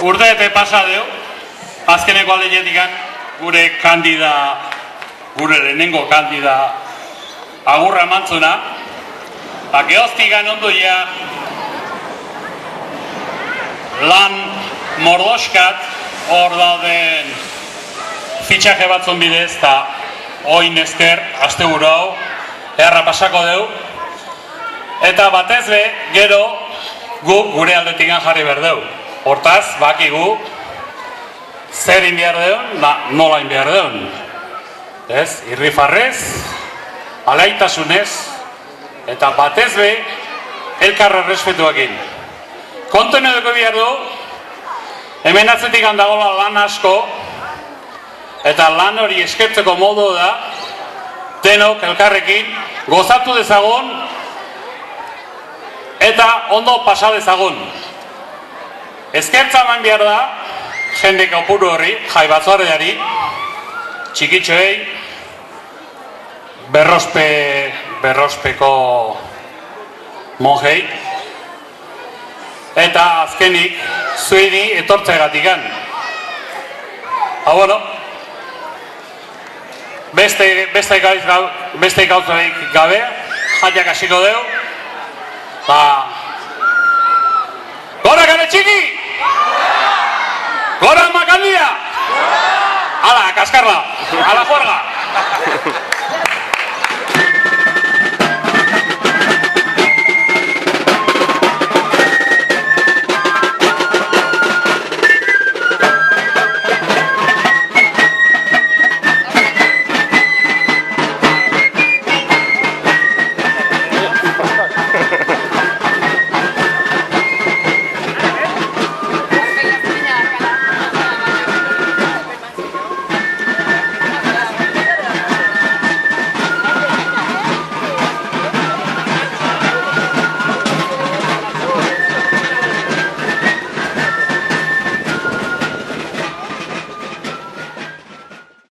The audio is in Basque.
urte pasa deu, azkeneko aldeietikan gure kandida, gure lehenengo kandida agurra mantzuna, geoztikan ondoia lan mordoskat hor dauden fitxaje batzun bidez, eta oin esker, aste hau, erra pasako deu, eta batez be, gero, gure aldetikan jarri berdeu. Hortaz, bakigu, zer inbiar deun, nola inbiar deun. Ez, irrifarrez, alaitasunez, eta batez be, elkarra respetuakin. Konten edoko bihar du, hemen atzetik handagola lan asko, eta lan hori eskertzeko modu da, denok elkarrekin gozatu dezagun, eta ondo pasa dezagun. Eskertza eman behar da, jende kopuru horri, jai batzordeari, txikitxoei, berrospeko monjei, eta azkenik zuidi etortzeagatikan. Bueno, beste gauzaik gabe, jaiak hasiko deu, gora gare txiki! Gora makandia! Ala, kaskarra! Ala juerga!